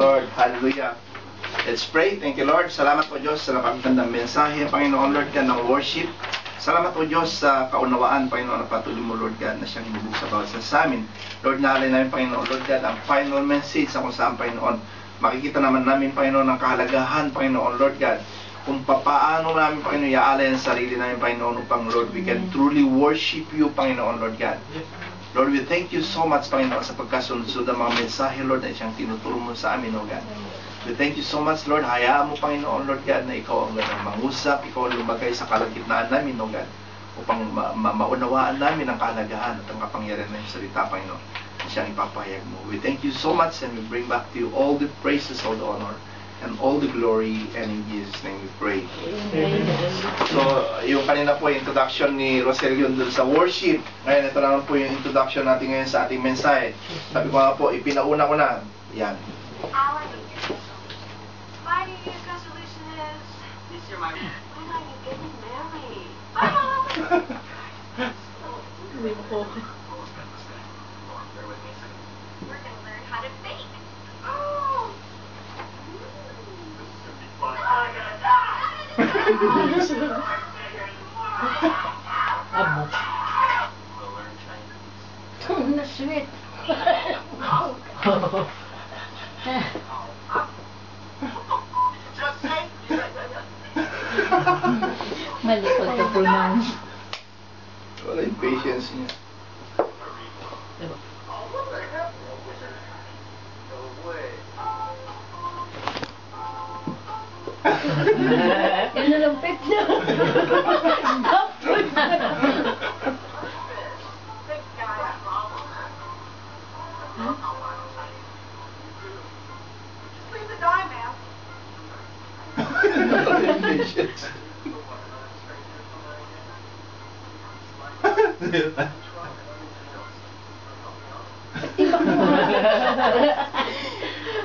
Lord. Hallelujah. Let's pray. Thank you, Lord. Salamat po, Diyos, sa napakagandang mensahe, Panginoon, Lord God, ng worship. Salamat po, Diyos, sa kaunawaan, Panginoon, na patuloy mo, Lord God, na siyang hinubog sa bawat sa amin. Lord, naalay namin, Panginoon, Lord God, ang final message sa kung saan, Panginoon, makikita naman namin, Panginoon, ang kahalagahan, Panginoon, Lord God, kung paano namin, Panginoon, iaalay ang sarili namin, Panginoon, upang, Lord, we can truly worship you, Panginoon, Lord God. Lord, we thank you so much, Panginoon, sa pagkasunod-sunod ng mga mensahe, Lord, na siyang tinuturo mo sa amin, O God. We thank you so much, Lord. Hayaan mo, Panginoon, Lord God, na ikaw ang mangusap, ikaw ang lumagay sa kalagitnaan namin, O God, upang maunawaan namin ang kahalagahan at ang kapangyarihan ng salita, Panginoon, na siyang ipapahayag mo. We thank you so much and we bring back to you all the praises, all the honor, and all the glory, and in Jesus' name we pray. Amen. So, yung kanina po yung introduction ni Roselio dun sa worship. Ngayon, ito naman po yung introduction natin ngayon sa ating mensahe. Sabi ko nga po, ipinauna ko na. Yan. My New Year's resolution is this year when are you getting married? We're gonna learn how to bake. Oh! I'm gonna die! Amo. We'll learn Chinese. Na-sweet. Just say. Mali ko to pronounce. Wala yung patience niya. Diba? Oh, what the heck? No way. Yung nalumpit niya. Big guy problem, huh? Just leave the dime, man. Wala yung patience.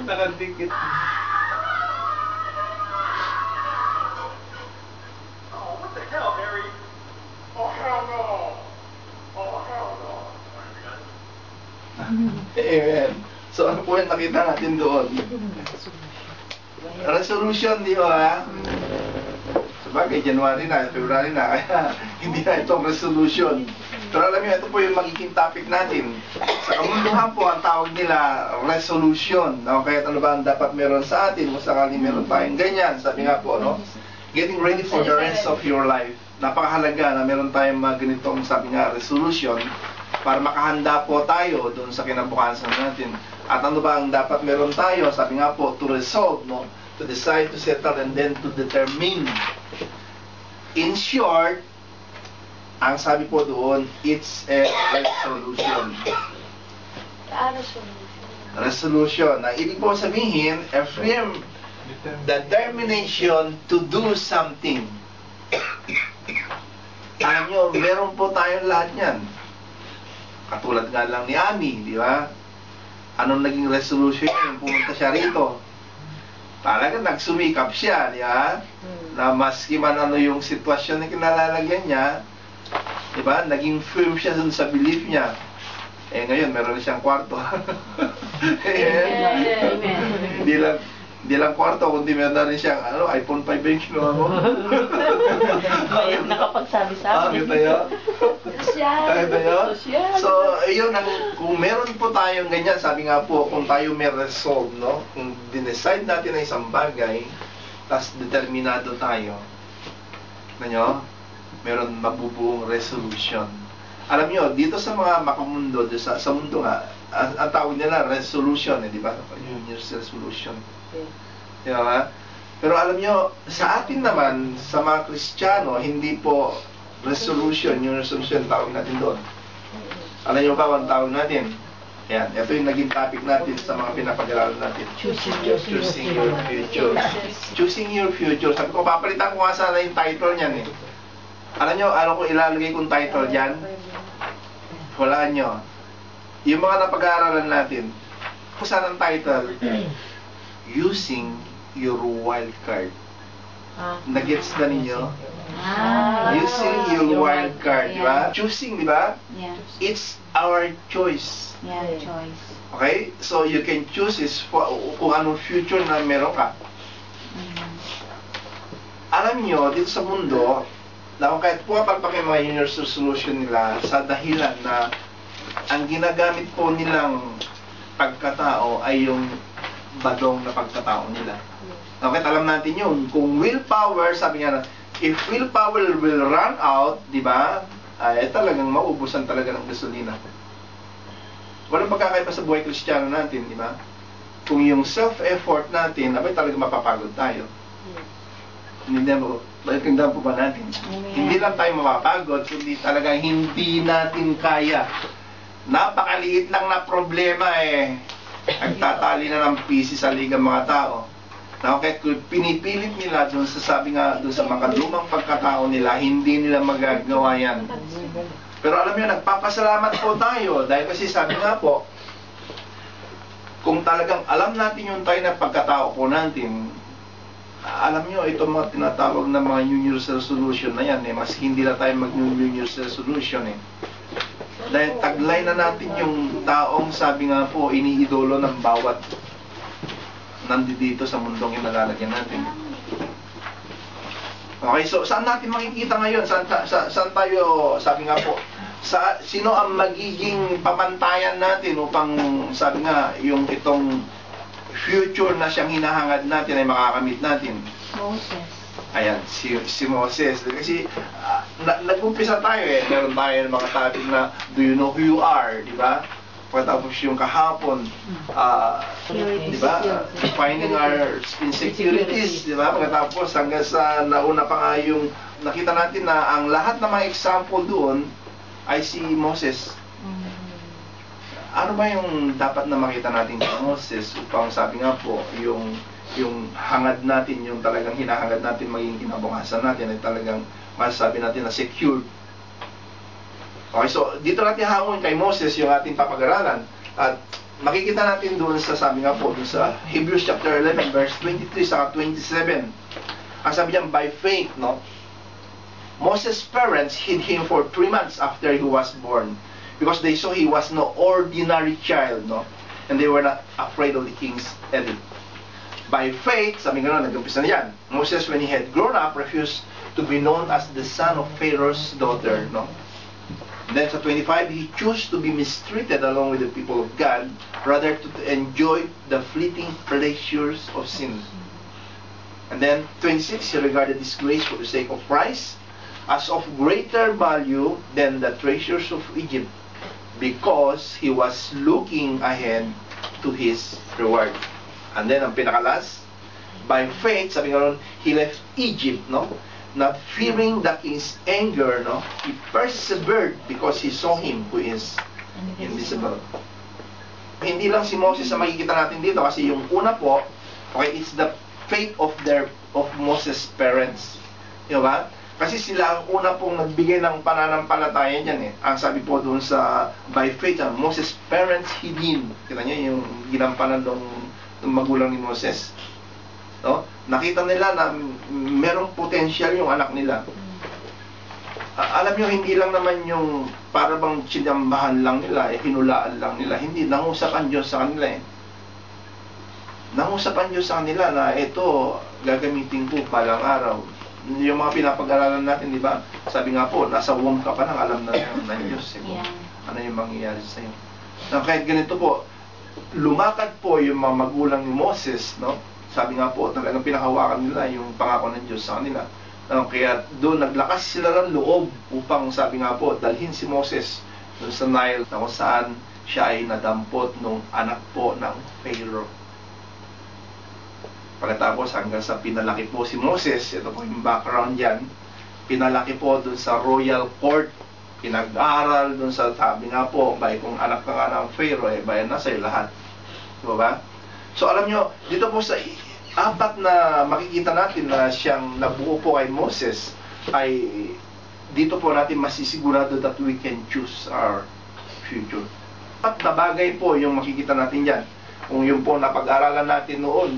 Nakadikit. Oh, what the hell, Harry? Oh, hell no. Oh, hell no. Amen. So, ano po yung nakita natin doon? Resolution, di ba? Sabagay, January na, February na, kaya hindi na itong resolution. Pero alam niyo, ito po yung magiging topic natin. Sa kamunduhan po, ang tawag nila resolution. No? Kaya ano ba ang dapat meron sa atin kung sakaling meron tayong ganyan? Sabi nga po, no? Getting ready for the rest of your life. Napakahalaga na meron tayong mga ganitong, sabi nga, resolution para makahanda po tayo doon sa kinabukasan natin. At ano ba ang dapat meron tayo? Sabi nga po, to resolve, no? To decide, to settle, and then to determine. In short, ang sabi po doon, it's a resolution. Resolution. Na ibig po sabihin, affirm the determination to do something. Alam nyo, meron po tayong lahat yan. Katulad nga lang ni Ami, di ba? Anong naging resolution niya? Yung pumunta siya rito. Talaga nagsumikap siya, di ba? Na maski man ano yung sitwasyon na kinalalagyan niya, di ba? Naging firm siya dun sa belief niya. Eh ngayon, meron na siyang kwarto. Hindi lang kwarto, kundi meron na rin siyang iPhone 5 yung kinuha mo. Nakapagsabi sa akin. Kita yun? Kita yun? So, yun, kung meron po tayong ganyan, sabi nga po, kung tayo may resolve, no? Kung dinecide natin na isang bagay, tapos determinado tayo, meron mabubuong resolution. Alam nyo, dito sa mga makamundo, sa mundo nga, ang tawag nila resolution, di ba? New Year's resolution. Di ba? Pero alam nyo, sa atin naman, sa mga Kristiyano, hindi po resolution, yung resolution, tawag natin doon. Alam nyo ba ang tawag natin? Yan, ito yung naging topic natin sa mga pinapag-aralan natin. Choosing your future. Choosing your future. Sabi ko, papalitan ko nga sana yung title niyan eh. Alam nyo, ano ko ilalagay kong title dyan? Walaan nyo. Yung mga napag-aaralan natin, kung saan ang title? Using your wild card. Nag-gets na ninyo? Ah. Using your wild card, di ba? Choosing, di ba? Yeah. It's our choice. Yeah, choice. Okay? So, you can choose is kung anong future na meron ka. Alam nyo, dito sa mundo, na kung kahit pumapalpak yung mga New Year's resolution nila sa dahilan na ang ginagamit po nilang pagkatao ay yung badong na pagkatao nila. Okay, alam natin yun. Kung willpower, sabi nga na, if willpower will run out, di ba, ay talagang maubusan talaga ng gasolina. Walang pagkakaiba sa buhay Kristiyano natin, di ba? Kung yung self-effort natin, abay talaga mapapagod tayo. Hindi mo, balikan po ba natin? Hindi lang tayo mapapagod, kundi talaga hindi natin kaya. Napakaliit lang na problema nagtatali na ng pisi sa ligang mga tao. Okay, kung pinipilit nila doon sa sabi nga doon sa makadumang pagkatao nila, hindi nila magagawa yan. Pero alam niyo, nagpapasalamat po tayo dahil kasi sabi nga po, kung talagang alam natin yung tayo na pagkatao po natin, alam niyo, itong mga tinatawag na mga New Year's resolution na yan, mas hindi na tayo mag-New Year's resolution Dahil taglay na natin yung taong sabi nga po, iniidolo ng bawat nandito sa mundong yung nalalagyan natin. Okay, so saan natin makikita ngayon? Saan tayo, sabi nga po, sino ang magiging pamantayan natin upang, sabi nga, yung itong future na siyang hinahangad natin ay makakamit natin? Moses. Ayan, si Moses. Kasi nag-umpisa tayo meron tayo ng mga topic na do you know who you are, di ba? Pagkatapos yung kahapon, di ba? Finding our insecurities, di ba? Pagkatapos hanggang sa nauna pa nga yung nakita natin na ang lahat ng mga example doon ay si Moses. Ano ba yung dapat na makita natin kay Moses upang sabi nga po, yung hangad natin, yung talagang hinahangad natin maging kinabukasan natin ay talagang masasabi natin na secure. Okay, so dito natin hangon kay Moses yung ating papag-aralan at makikita natin doon sa sabi nga po, doon sa Hebrews chapter 11 verse 23 sa 27. Ang sabi niya, by faith, no? Moses' parents hid him for 3 months after he was born because they saw he was no ordinary child, no? And they were not afraid of the king's edict. By faith, sabi nga nag-umpisa na yan, Moses, when he had grown up, refused to be known as the son of Pharaoh's daughter, no? Then sa 25, he chose to be mistreated along with the people of God, rather to enjoy the fleeting pleasures of sin. And then 26, he regarded disgrace for the sake of Christ as of greater value than the treasures of Egypt, because he was looking ahead to his reward. And then, ang pinakalas, by faith, sabi nga ron, he left Egypt, no? Not fearing the king's anger, no? He persevered because he saw him who is invisible. Hindi lang si Moses ang makikita natin dito kasi yung una po, okay, it's the faith of Moses' parents. Di ba? Kasi sila ang una pong nagbigay ng pananampalataya niyan Ang sabi po doon sa by faith, Moses' parents hid him. Kita niyo yung ginampanan ng magulang ni Moses. No? Nakita nila na merong potential yung anak nila. Alam niyo, hindi lang naman yung para bang sinambahan lang nila, hinulaan lang nila. Hindi, nangusap ang Diyos sa kanila Nangusap ang Diyos sa kanila na ito, gagamitin ko palang araw. Yung mga pinapag-aralan natin, di ba? Sabi nga po, nasa womb ka pa nang alam na ng Diyos. Ano yung mangyayari sa iyo. Na kahit ganito po, lumakad po yung mga magulang ni Moses, no? Sabi nga po, talagang pinakawakan nila yung pangako ng Diyos sa kanila. Kaya doon naglakas sila ng loob upang sabi nga po, dalhin si Moses doon sa Nile na kung saan siya ay nadampot nung anak po ng Pharaoh. Pagkatapos hanggang sa pinalaki po si Moses, ito po yung background yan, pinalaki po doon sa royal court, pinag-aaral doon sa sabi nga po, kung anak ka nga ng Pharaoh, bayan na sa'yo lahat. Diba ba? So alam nyo, dito po sa apat na makikita natin na siyang nabuo po kay Moses, ay dito po natin masisigurado that we can choose our future. At na bagay po yung makikita natin yan. Kung yung po napag-aralan natin noon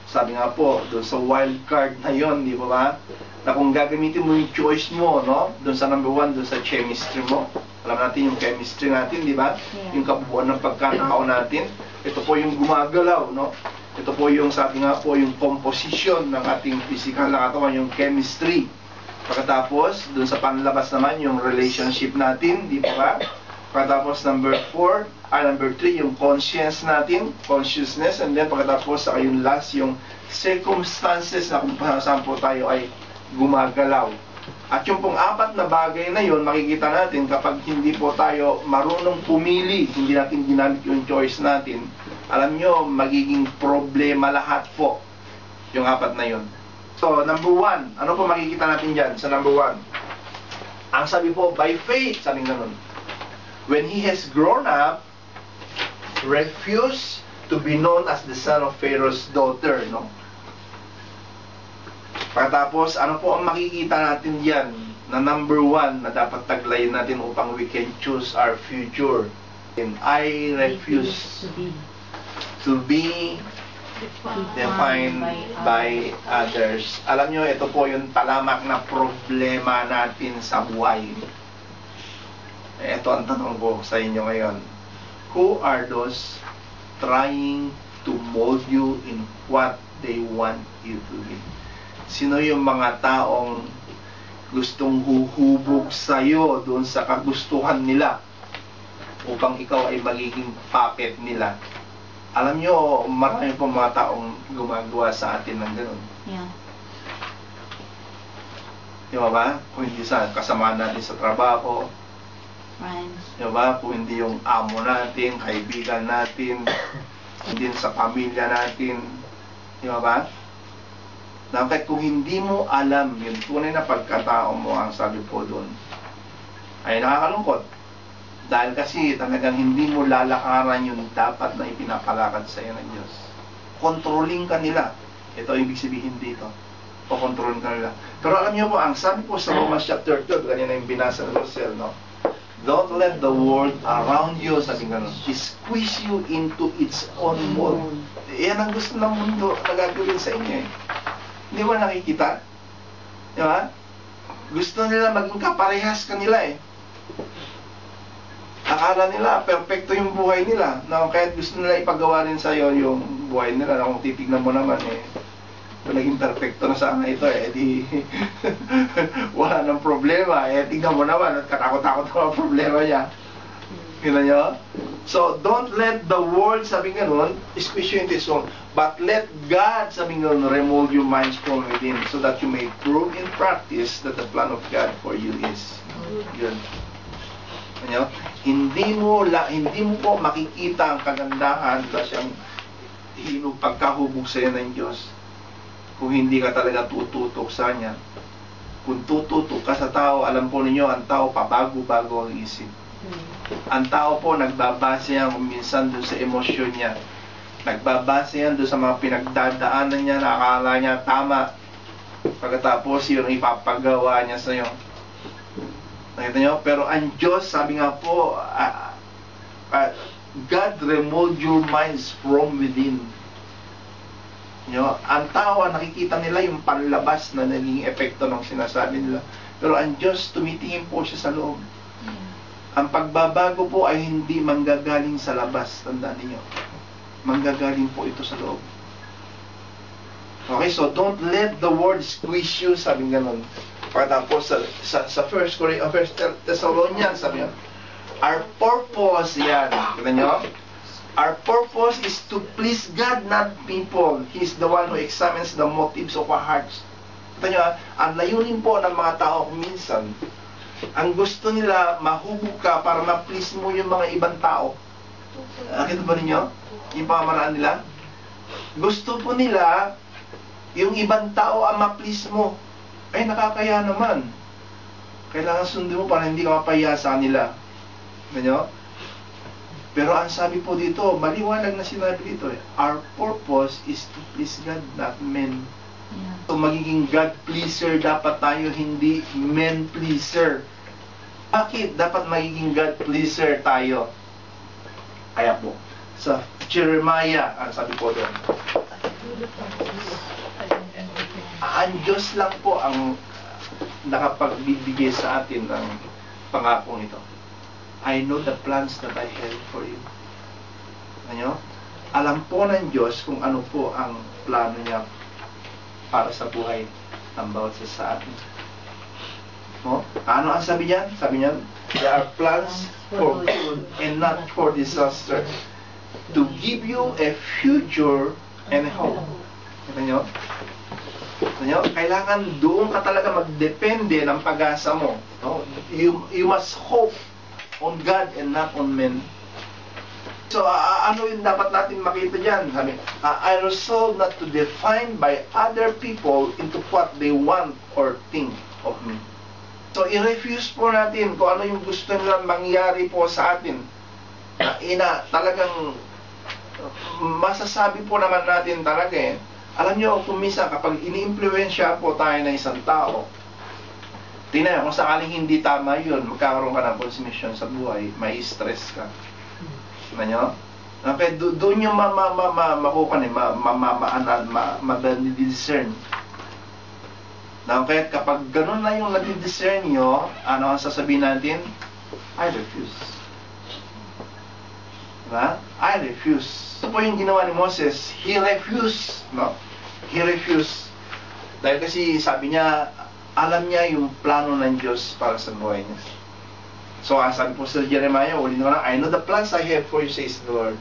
sabi nga po, doon sa wild card na yon, di ba? Na kung gagamitin mo yung choice mo, no? Doon sa number 1, doon sa chemistry mo. Alam natin yung chemistry natin, di ba? Yeah. Yung kabuuan ng pagkatao natin. Ito po yung gumagalaw, no? Ito po yung, sabi nga po, yung composition ng ating physical na katawan, yung chemistry. Pagkatapos, doon sa panlabas naman, yung relationship natin, di ba? Pagkatapos, number 3, yung conscience natin, consciousness, and then pagkatapos, saka yung last, yung circumstances na kung saan po tayo ay gumagalaw. At yung pong 4 na bagay na yun, makikita natin kapag hindi po tayo marunong pumili, hindi natin ginamit yung choice natin, alam nyo, magiging problema lahat po yung 4 na yun. So, number 1, ano po makikita natin dyan sa number 1? Ang sabi po, by faith, sabi ganun. When he has grown up, refuse to be known as the son of Pharaoh's daughter, no? Pagkatapos, ano po ang makikita natin diyan na number 1 na dapat taglayin natin upang we can choose our future? And I refuse to be defined by others. Alam nyo, ito po yung talamak na problema natin sa buhay. Ito ang tanong ko sa inyo ngayon. Who are those trying to mold you in what they want you to be? Sino yung mga taong gustong huhubog sa'yo doon sa kagustuhan nila upang ikaw ay magiging puppet nila? Alam nyo, marami pong mga taong gumagawa sa atin ng gano'n. Yeah. Di ba? Kung hindi sa kasama natin sa trabaho, Friends. di ba? Kung hindi yung amo natin, kaibigan natin, hindi sa pamilya natin, di ba? Dapat kung hindi mo alam yung tunay na pagkatao mo, ang sabi po doon, ay nakakalungkot. Dahil kasi talagang hindi mo lalakaran yung dapat na ipinapalakad sa iyo ng Diyos. Controlling ka nila. Ito ang ibig sabihin dito. O controlling ka nila. Pero alam niyo po, ang sabi po sa Romans chapter 12, ganyan na yung binasa ng Rosel, no? Don't let the world around you, sabi nga, squeeze you into its own mold. Yan ang gusto ng mundo na gagawin sa inyo eh. Hindi mo nakikita? Di ba? Gusto nila maging kaparehas kanila eh. Akala nila, perfecto yung buhay nila. Na kahit gusto nila ipagawa rin sa'yo yung buhay nila, na kung titignan mo naman eh, kung naging perfecto na sana ito eh, di wala nang problema. Eh, tignan mo naman, at katakot-takot na ang problema niya. Kita nyo? So, don't let the world, sabi nga nun, squeeze you into its own, but let God, sabi nga nun, remold your minds from within, so that you may prove in practice that the plan of God for you is good. Ano? Hindi mo po makikita ang kagandahan na siyang pagkahubog sa iyo ng Diyos kung hindi ka talaga tututok sa Kanya. Kung tututok ka sa tao, alam po ninyo, ang tao pabago-bago ang isip. Ang tao po nagbabase yan kung minsan doon sa emosyon niya. Nagbabase yan doon sa mga pinagdadaanan niya na akala niya tama. Pagkatapos yun ipapagawa niya sa iyo. Nakita nyo? Pero ang Diyos, sabi nga po, God remold your minds from within. Ang tao, nakikita nila yung panlabas na naging epekto ng sinasabi nila. Pero ang Diyos, tumitingin po siya sa loob. Ang pagbabago po ay hindi manggagaling sa labas. Tandaan niyo. Manggagaling po ito sa loob. Okay, so don't let the world squeeze you, sabi ganun. Pagkatapos sa 1 Thessalonians, sabi nga, our purpose, yan. Kita nyo? Our purpose is to please God, not people. He's the one who examines the motives of our hearts. Kita nyo, ang layunin po ng mga tao minsan, ang gusto nila, mahubog ka para ma-please mo yung mga ibang tao. Nakita ba ninyo? Yung pamamaraan nila? Gusto po nila, yung ibang tao ang ma-please mo. Ay, nakakaya naman. Kailangan sundin mo para hindi ka mapahiya sa kanila. Ganyo? Pero ang sabi po dito, maliwanag na sinabi dito eh, our purpose is to please God, not men. Yeah. So magiging God pleaser dapat tayo, hindi men pleaser. Bakit dapat magiging God pleaser tayo? Kaya po, sa Jeremiah, sabi po doon, Ang Diyos lang po ang nakapagbibigay sa atin ng pangakong ito. I know the plans that I have for you. Ano? Alam po ng Diyos kung ano po ang plano niya para sa buhay ng bawat isa sa atin. No? Ano ang sabi niyan? Sabi niyan, there are plans for good and not for disaster, to give you a future and a hope. Kita nyo? Kita nyo? Kailangan doon ka talaga magdepende ng pag-asa mo. No? You must hope on God and not on men. So, ano yung dapat natin makita dyan? Sabi, I resolve not to define by other people into what they want or think of me. So, i-refuse po natin kung ano yung gusto nila mangyari po sa atin. Talagang masasabi po naman natin talaga Alam nyo, kung minsan kapag ini-impluensya po tayo ng isang tao, tingnan kung sakaling hindi tama yun, magkakaroon ka ng consumption sa buhay, may stress ka. Tingnan nyo? Okay, doon yung ma-discern. Okay, kapag ganun na yung nadi-discern nyo, ano ang sasabihin natin? I refuse. Diba? I refuse. Ito po yung ginawa ni Moses. He refused. No? He refused. Dahil kasi sabi niya, alam niya yung plano ng Diyos para sa buhay niya. So, sabi po sa Jeremiah, ulit ko na, I know the plans I have for you, says the Lord.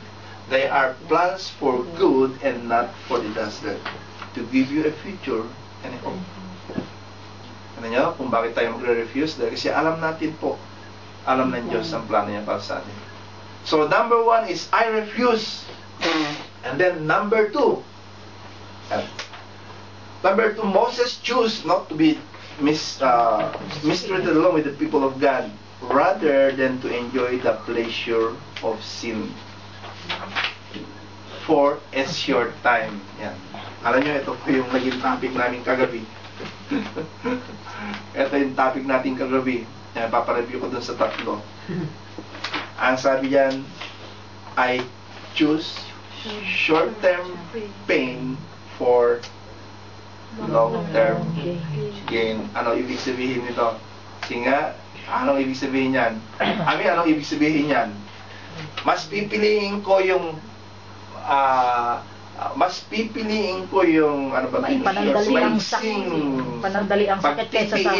They are plans for good and not for disaster, to give you a future and a hope. Ano nyo? Kung bakit tayo magre-refuse? Dahil kasi alam natin po, alam ng Diyos ang plano niya para sa atin. So, number 1 is, I refuse. And then, number 2, Moses chose not to be mistreated along with the people of God, rather than to enjoy the pleasure of sin for a short time. Yan. Alam nyo, ito po yung naging topic namin kagabi. Ito yung topic natin kagabi. Yan, papareview ko dun sa tatlo. Ang sabi yan, I choose short-term pain for long-term gain. Ano ibig sabihin nito? Singa, anong ibig sabihin yan? Anong ibig sabihin yan? Mas pipiliin ko yung ano ba? Panandali ang sakit. Panandali ang sakit kaysa sa...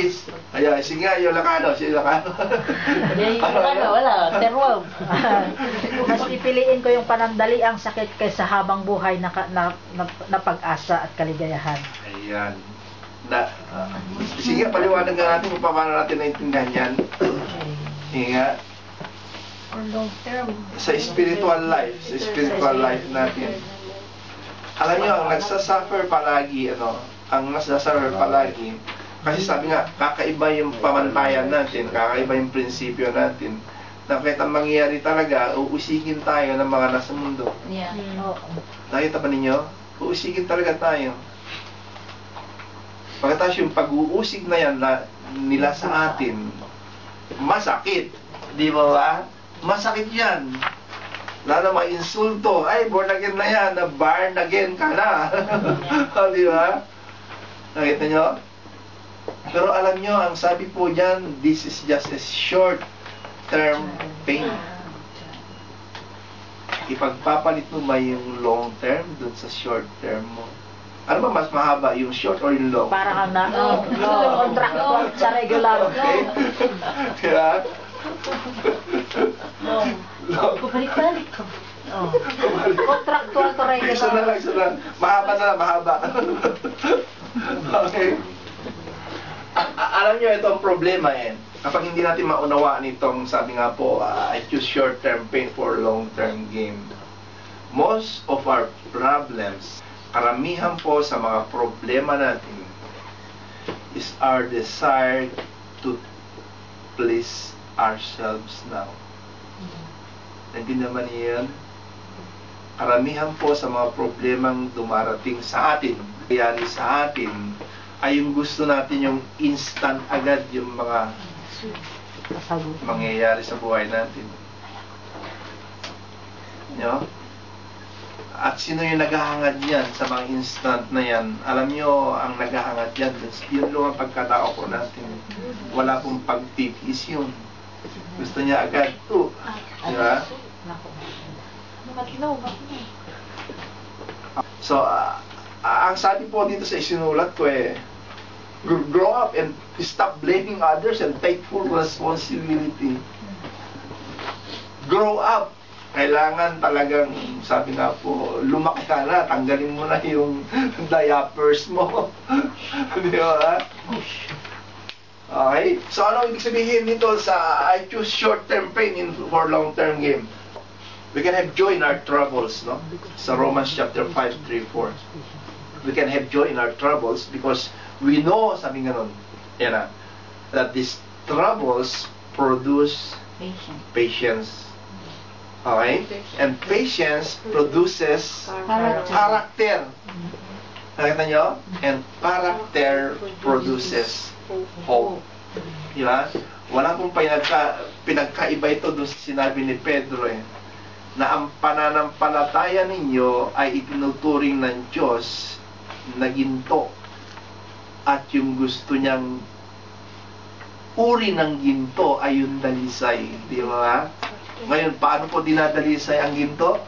Ayan, singa, yung Ilocano. Wala. Terwag. Mas pipiliin ko yung panandali ang sakit kaysa habang buhay na pag-asa at kaligayahan. Ayan. Sige, paliwanag nga natin kung paano natin naintindihan yan. Inga. Sa spiritual life natin. Alam nyo, ang nagsasuffer palagi, kasi sabi nga, kakaiba yung pamantayan natin, kakaiba yung prinsipyo natin, na kahit ang mangyayari talaga, uusigin tayo ng mga nasa mundo. Yeah. Nakita ba ninyo? Uusigin talaga tayo. Pagkatapos yung pag-uusig na yan nila sa atin, masakit. Di ba ba? Masakit yan. Lalo ma-insulto. Ay, born again na yan. Born again ka na. Di ba? Nakita nyo? Pero alam nyo, ang sabi po dyan, this is just a short-term pain. Ipagpapalit mo ba yung long-term dun sa short-term mo? Ano ba mas mahaba, yung short or yung long? Para kang contract sa regular. Okay? Kaya? Balik-balik ko. Contractual to regular. Isa na lang. Mahaba. Okay. Alam nyo, ito ang problema Kapag hindi natin maunawaan itong, sabi nga po, I choose short-term pain for long-term gain. Most of our problems, karamihan po sa mga problema natin, is our desire to please ourselves now. Hindi naman yan. Karamihan po sa mga problemang dumarating sa atin, nangyayari sa atin, ay yung gusto natin yung instant agad yung mga mangyayari sa buhay natin. At sino yung naghahangad yan sa mga instant na yan? Alam nyo, ang naghahangad yan, yun lang ang pagkatao po natin. Wala pong pagtitiis yun. Gusto niya agad to. Di ba? So, ang sabi po dito sa isinulat ko grow up and stop blaming others and take full responsibility. Grow up. Kailangan talagang, sabi nga po, lumaki ka na, tanggalin mo na yung diapers mo. Di ba? Okay? So, ano ibig sabihin nito sa I choose short-term pain for long-term gain? We can have joy in our troubles, no? Sa Romans chapter 5, 3, 4. We can have joy in our troubles because we know, sabi nga nun, yan na, that these troubles produce patience. Okay? And patience produces character. Nakita nyo? And character produces hope. Diba? Wala pong pinagkaiba ito doon sa sinabi ni Pedro na ang pananampalataya ninyo ay itinuturing ng Diyos na ginto at yung gusto niyang uri ng ginto ay yung dalisay. Di ba? Ngayon, paano po dinadalisay ang ginto?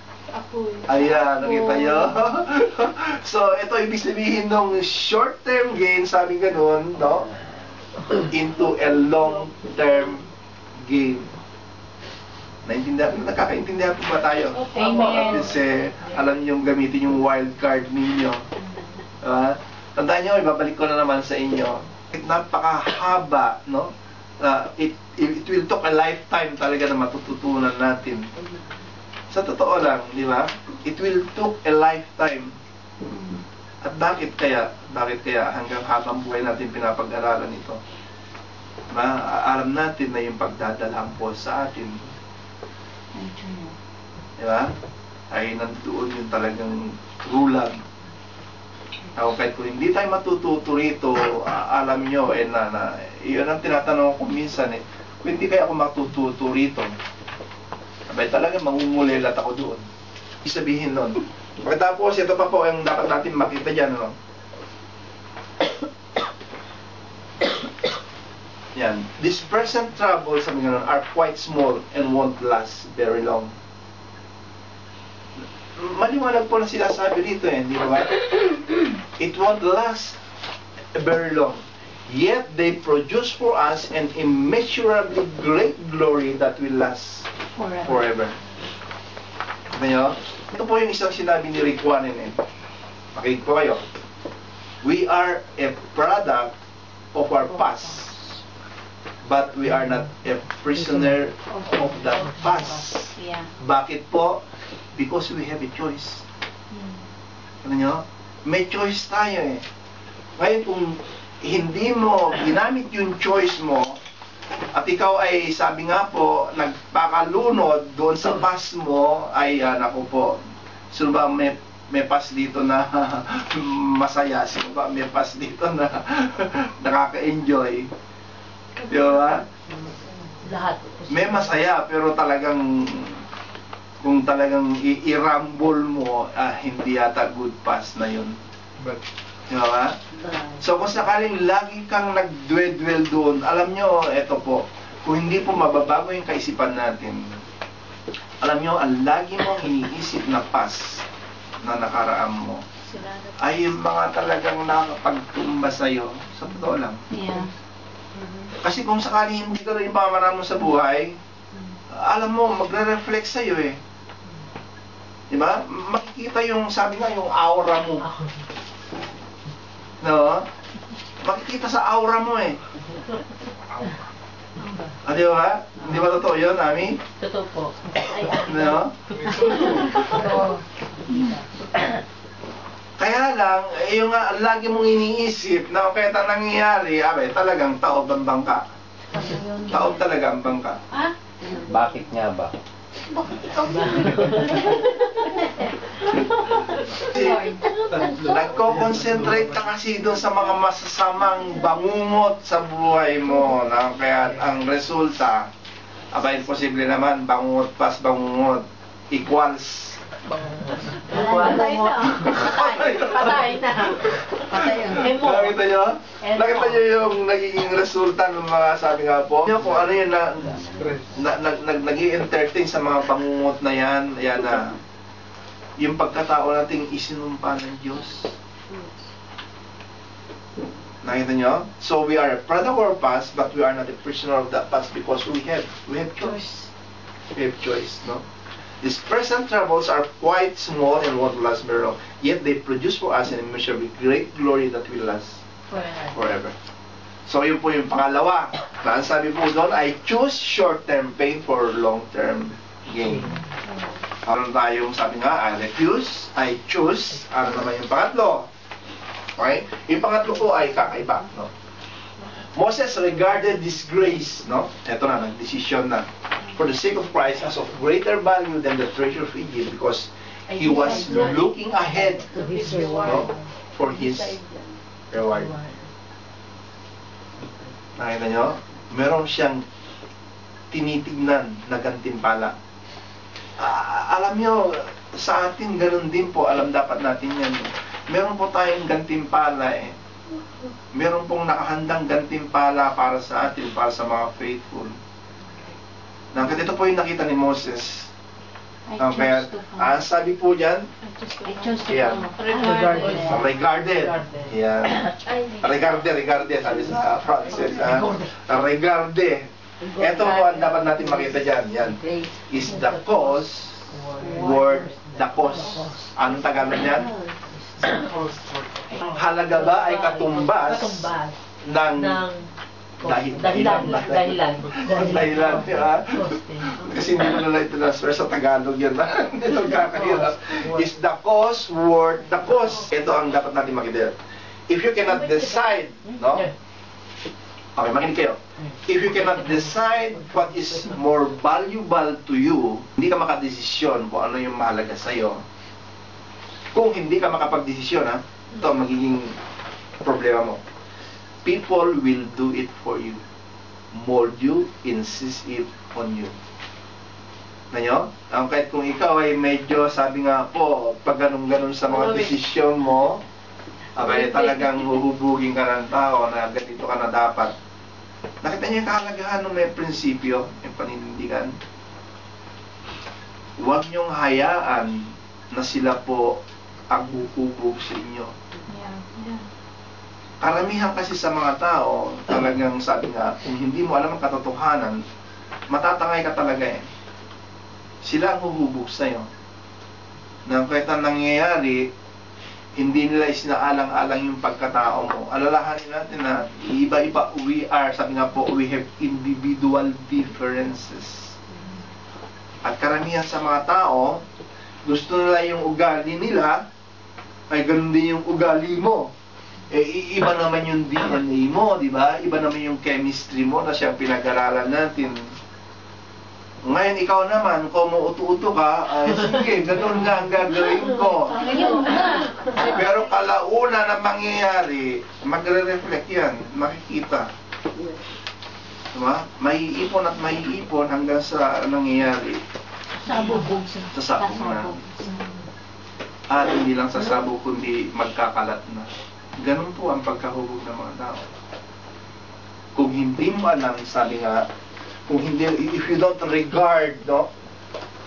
Ayan, nakita nyo? So, ito ibig sabihin ng short-term gain, sabi ganun, no? Into a long-term gain. Nakakaintindihan po ba tayo? Amen. Kasi, alam niyo yung gamitin yung wild card ninyo. Tandaan nyo, ibabalik ko na naman sa inyo. Napakahaba, no? It will take a lifetime talaga na matututunan natin. Sa totoo lang, di ba? It will take a lifetime. At bakit kaya? Bakit kaya hanggang habang buhay natin pinapag-aralan ito? Diba? Alam natin na yung pagdadalhan po sa atin. Di ba? Ay nandoon yung talagang rulag. Ako kahit kung hindi tayo matututo rito, alam nyo, yun ang tinatanong ko minsan kung hindi kaya ako matututo rito, abay talaga mangungulilat ako doon. Ibig sabihin nun. Pagkatapos, ito pa po ang dapat natin makita dyan, no? Yan. These present troubles, sabi nga nun, are quite small and won't last very long. Maliwanag po na sinasabi dito di ba? It won't last very long. Yet they produce for us an immeasurably great glory that will last forever. Diba nyo? Ito po yung isang sinabi ni Rick Warren Makinig po kayo. We are a product of our past, but we are not a prisoner of that past. Bakit po? Because we have a choice. Ano nyo? May choice tayo Ngayon kung hindi mo ginamit yung choice mo at ikaw ay sabi nga po nagpakalunod doon sa past mo ay naku po, sino ba may past dito na masaya? Sino ba may past dito na nakaka-enjoy? Di ba? Lahat. May masaya pero talagang kung talagang i-rumble mo, hindi yata good pass na yun. Di ba? So kung sakaling lagi kang nag-dwell doon, alam nyo, eto po, kung hindi po mababago yung kaisipan natin, alam nyo, ang lagi mong iniisip na pass na nakaraan mo, ay yung mga talagang nakapagtumba sa'yo, sa totoo lang. Yeah. Kasi kung sakaling hindi ka rin yung pamamaraan mo sa buhay, alam mo, magre-reflect sa'yo Diba? Makikita yung, sabi nga, yung aura mo. No? Makikita sa aura mo di ba? Hindi ba totoo yun, Ami? Totoo po. No? Kaya lang, yung lagi mong iniisip na kaya nangyayari, talagang taob ang bangka. Taob talaga ang bangka. Bakit nga ba? Nagko-concentrate ka kasi doon sa mga masasamang bangungot sa buhay mo na kaya ang resulta imposible naman bangungot equals Patay na. Patay na. Patay yun. Emo. Nakita nyo? Emo. Nakita nyo yung nagiging resulta ng mga sabi nga po? Kung ano yun nag-i-entertain sa mga pangungot na yan, ayan na. Yung pagkatao nating isinumpa ng Diyos. Nakita nyo? So we are a product of our past, but we are not a prisoner of that past because we have choice. We have choice, no? These present troubles are quite small and won't last very long, yet they produce for us an immeasurably great glory that will last forever. So yun po yung pangalawa. Ang sabi po doon, I choose short-term pain for long-term gain. Ano tayong sabi nga, I refuse, I choose. Ano naman yung pangatlo? Okay? Yung pangatlo po ay kakaiba, no? Moses regarded this grace, no? Ito na, nag-decision na. For the sake of Christ as of greater value than the treasure of Egypt because he was looking ahead, To his reward. no? For his reward. Nakita nyo? Meron siyang tinitignan na gantimpala. Alam nyo, sa atin ganun din po, alam dapat natin yan. Meron po tayong gantimpala eh. Meron pong nakahandang gantimpala para sa atin, para sa mga faithful. Ito po yung nakita ni Moses. Kaya, sabi po dyan, yan, regarded. Yan. Regarde, sabi sa Francis. Regarde. Ito po ang dapat natin makita dyan. Yan. Is the cause, word, the cause. Anong Tagalog niyan? Halaga ba ay katumbas ng dahilan. Di ba? Kasi hindi mo nalang itinasfer sa Tagalog yan. Ito kakahirap. Is the cause worth the cost? Ito ang dapat natin makita. If you cannot decide, no? Okay, makinig kayo. If you cannot decide what is more valuable to you, hindi ka makadesisyon kung ano yung mahalaga sa'yo. Kung hindi ka makapagdesisyon, ha? Ito ang magiging problema mo. People will do it for you. Mold you, insist it on you. Nanyo? Kahit kung ikaw ay medyo, sabi nga po, pag ganun-ganun sa mga desisyon mo, abay talagang huhubugin ka ng tao na ganito ka na dapat. Nakita niyo yung kahalagahan ng may prinsipyo, yung paninindigan. Huwag niyong hayaan na sila po ang hubog sa inyo. Karamihan kasi sa mga tao, talagang sabi nga, kung hindi mo alam ang katotohanan, matatangay ka talaga eh. Sila ang huhubog sa'yo. Nang kahit ang nangyayari, hindi nila isinaalang-alang yung pagkatao mo. Alalahanin natin na iba-iba we are, sabi nga po, we have individual differences. At karamihan sa mga tao, gusto nila yung ugali nila, ay ganun din yung ugali mo. Iba naman yung DNA mo, di ba? Iba naman yung chemistry mo na siyang pinag-aralan natin. Ngayon, ikaw naman, kung muuto-uto ka, sige, ganun nga ang gagawin ko. Pero kalauna na mangyayari, magre-reflect yan, makikita. Diba? Maiipon at maiipon hanggang sa nangyayari. Sabog. Sa sabog na. At hindi lang sa sabog, kundi magkakalat na. Ganun po ang pagkahubog ng mga tao. Kung hindi mo alam, sabi nga, kung hindi, if you don't regard, no,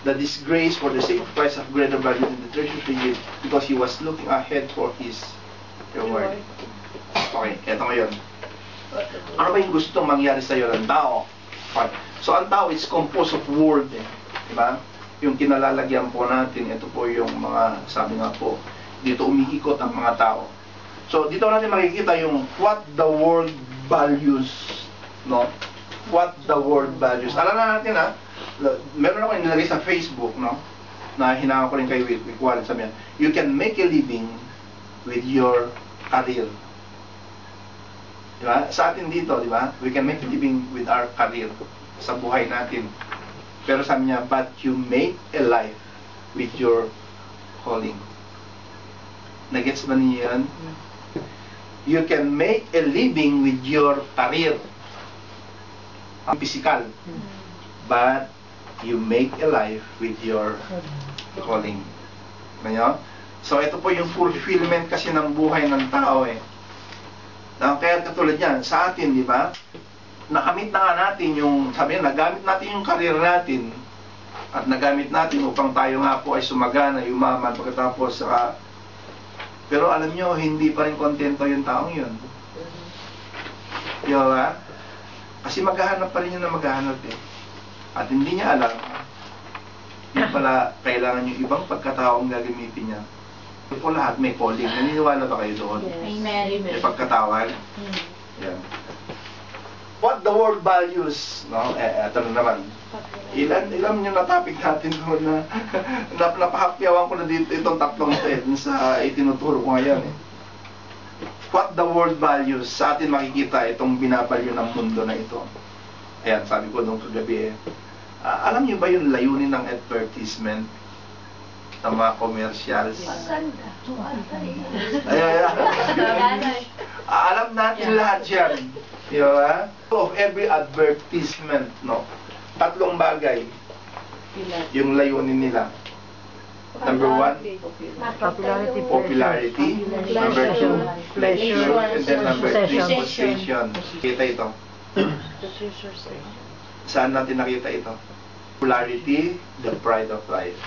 the disgrace for the sake of Christ of greater value than the treasure of Egypt, because he was looking ahead for his reward. Okay, eto ngayon. Ano ba yung gusto mangyari sa iyo ng tao? Okay. So, ang tao is composed of word, diba? Yung kinalalagyan po natin, ito po yung mga, sabi nga po, dito umiikot ang mga tao. So, dito natin makikita yung what the world values, no? What the world values. Alam na natin, ha? Meron ako nilagay sa Facebook, no? Na hinangan ko rin kay Wikwan, sabi niya, you can make a living with your career. Diba? Sa atin dito, diba? We can make a living with our career sa buhay natin. Pero sabi niya, but you make a life with your calling. Nagets ba niyo yan? You can make a living with your career. Physical. But you make a life with your calling. Ngayon? So, ito po yung fulfillment kasi ng buhay ng tao eh. Kaya katulad yan, sa atin, di ba? Nakamit na nga natin yung, sabi na, nagamit natin yung karir natin at nagamit natin upang tayo nga po ay sumagana, yumaman, pagkatapos saka pero alam nyo, hindi pa rin kontento yung taong yun. Di ba? Kasi maghahanap pa rin yun na maghahanap eh. At hindi niya alam, yung pala kailangan yung ibang pagkataong gagamitin niya. Po lahat may calling. Naniniwala ba kayo doon? Amen. May pagkatawag. Yan. What the world values, no? Ito na naman. Ilan yung na-topic natin doon na napahapyawan ko na dito itong tatlong ito sa itinuturo ko ngayon eh. What the world values, sa atin makikita itong binabalyo ng mundo na ito. Ayan, sabi ko nung kagabi eh. Alam niyo ba yung layunin ng advertisement ng mga commercials? Alam natin lahat yan. Diba? Of every advertisement, no? Tatlong bagay yung layunin nila. Number 1, popularity. Number 2, pleasure. And then number 3, possession. Kita ito. Saan natin nakita ito? Popularity, the pride of life.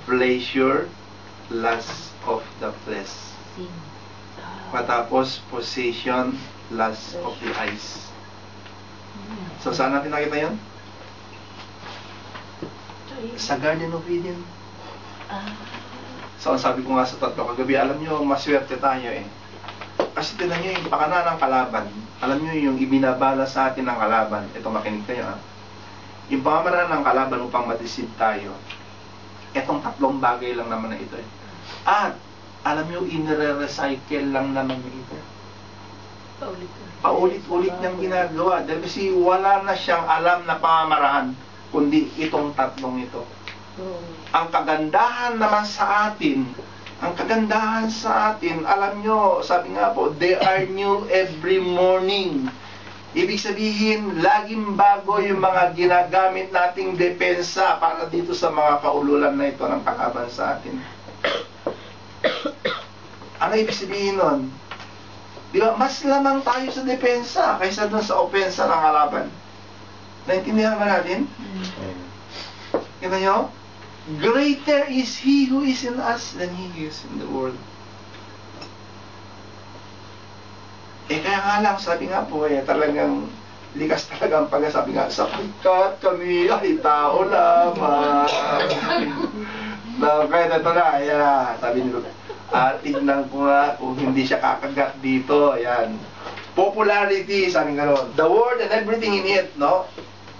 Pleasure, lust of the flesh. Matapos, possession, lust of the eyes. So, saan natin nakita yun? Sa Garden of Eden. So, sabi ko nga sa tatlo kagabi, alam nyo, maswerte tayo eh. Kasi tinan nyo yung pakana ng kalaban. Alam nyo yung ibinabala sa atin ng kalaban. Ito, makinig kayo ha. Yung pamamaraan ng kalaban upang ma-deceive tayo, etong tatlong bagay lang naman na ito eh. At, alam nyo, inire-recycle lang naman ito. Paulit-ulit niyang ginagawa. Dahil kasi wala na siyang alam na pamamaraan, kundi itong tatlong ito. Ang kagandahan naman sa atin, alam nyo, sabi nga po, they are new every morning. Ibig sabihin, laging bago yung mga ginagamit nating depensa para dito sa mga kaululan na ito ng kalaban sa atin. Ano ibig sabihin nun? Di ba, mas lamang tayo sa depensa kaysa dun sa opensa ng kalaban. Naintindihan ba natin? Kita nyo? Greater is He who is in us than He is in the world. Kaya nga lang, sabi nga po, talagang likas talaga ang pagkasabi nga, sapagkat kami ay tao lamang. Kaya ito na, sabi ni Lord, tignan ko nga kung hindi siya kakagat dito, ayan. Popularity, sabi nga ron. The world and everything in it, no?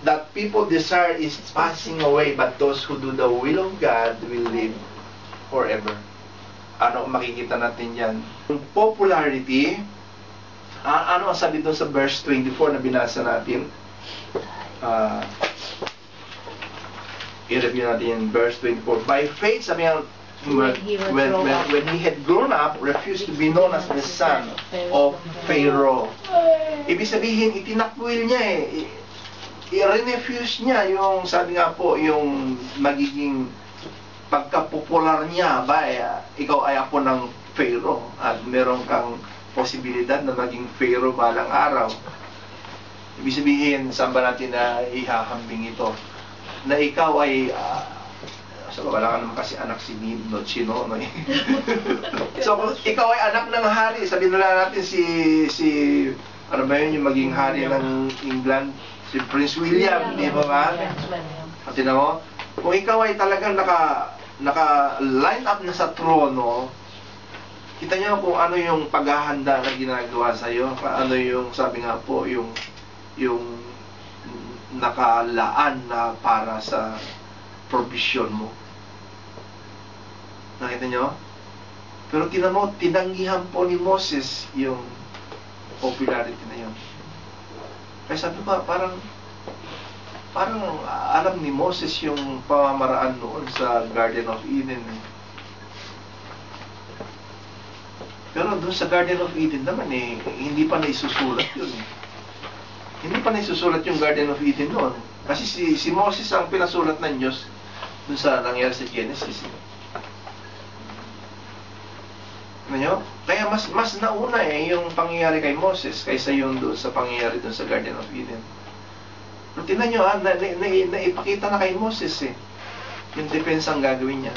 That people desire is passing away, but those who do the will of God will live forever. Ano makikita natin yan? Popularity, ano ang sabi doon sa verse 24 na binasa natin? I-review natin verse 24. By faith, sabi nga, when he had grown up, refused to be known as the son of Pharaoh. Ibig sabihin, itinakwil niya eh. I-refuse niya yung, sabi nga po, yung magiging pagkapopular niya ba, ikaw ay apo ng Pharaoh at meron kang posibilidad na maging Pharaoh balang araw. Ibig sabihin, saan ba natin na ihahambing ito? Na ikaw ay so wala ka naman kasi anak si Nino Chino, no? So kung ikaw ay anak ng hari, sabihin na natin si ano ba yun, yung maging hari ng England, si Prince William, di ba ba? At tinan mo, kung ikaw ay talagang naka-line up na sa trono, kita niyo kung ano yung paghahanda na ginagawa sa iyo, ano yung sabi nga po, yung nakalaan na para sa provision mo. Nakita nyo? Pero tinan mo, tinanggihan po ni Moses yung popularity na yun. Kaya sabi ko, parang alam ni Moses yung pamamaraan noon sa Garden of Eden. Pero doon sa Garden of Eden naman hindi pa naisusulat yun. Hindi pa naisusulat yung Garden of Eden noon. Kasi si Moses ang pinasulat ng Diyos doon sa nangyari sa Genesis. Ano? Kaya mas nauna yung pangyayari kay Moses kaysa yung doon sa pangyayari doon sa Garden of Eden. Pero tingnan nyo, naipakita na kay Moses yung depensa ang gagawin niya.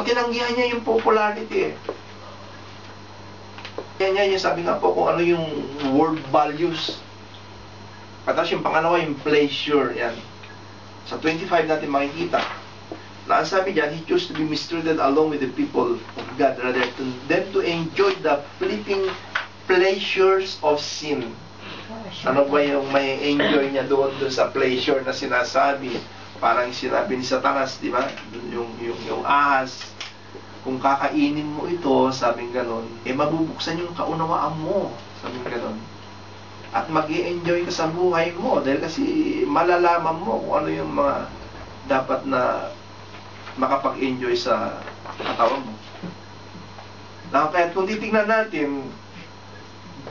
Tinanggihan niya yung popularity Kaya niya sabi nga po kung ano yung world values. Tapos yung pangalawa yung pleasure. Yan. Sa 25 natin makikita na ang sabi dyan, he chose to be mistreated along with the people of God rather than to enjoy the fleeting pleasures of sin. Ano ba yung may enjoy niya doon sa pleasure na sinasabi? Parang sinabi ni Satanas, di ba? Yung ahas, kung kakainin mo ito, sabing ganon, mabubuksan yung kaunawaan mo, sabing ganon. At mag-i-enjoy ka sa buhay mo dahil kasi malalaman mo kung ano yung mga dapat na makapag-enjoy sa katawan mo. Kaya kung titignan natin,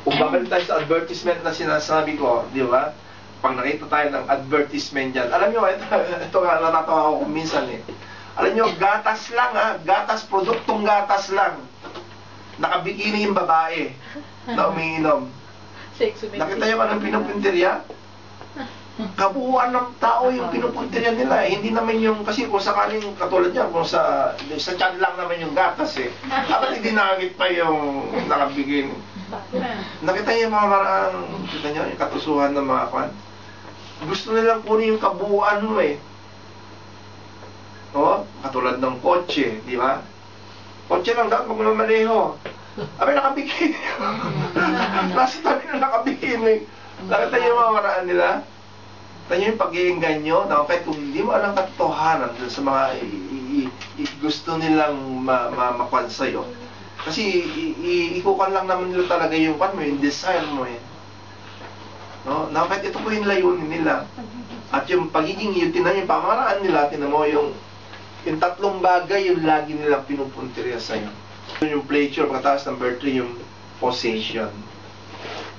kung babalik tayo sa advertisement na sinasabi ko, di ba? Pag nakita tayo ng advertisement dyan, alam nyo, ito nga natatawa ako kung minsan Alam nyo, gatas lang gatas, produktong gatas lang. Nakabikini yung babae na umiinom. Nakita nyo anong pinupuntirya? Kabuuan ng tao yung pinupuntirya nila Hindi naman yung, kasi kung sakaling katulad yan, kung sa tiyan lang naman yung gatas dapat hindi nakakit pa yung nakabigin. Nakita niyo yung mga maraan, kita niyo, yung katusuhan ng mga kwan. Gusto nilang kunin yung kabuuan mo katulad ng kotse, di ba? Kotse lang dapat magmamaneho. Abay, nakabigin. Nasa tabi na nakabigin Nakita niyo yung mga maraan nila? Tanyo yung pag-iinganyo, kahit kung hindi mo alam katotohanan sa mga gusto nilang makwan sa'yo. Kasi ikukan lang naman nila talaga yung yung desire mo kahit ito po yung layunin nila. At yung pagiging, yung tinan yung pamaraan nila, tinan mo yung tatlong bagay yung lagi nilang pinupuntirya sa'yo. Yung pleasure, pagkatapos number 3, yung possession.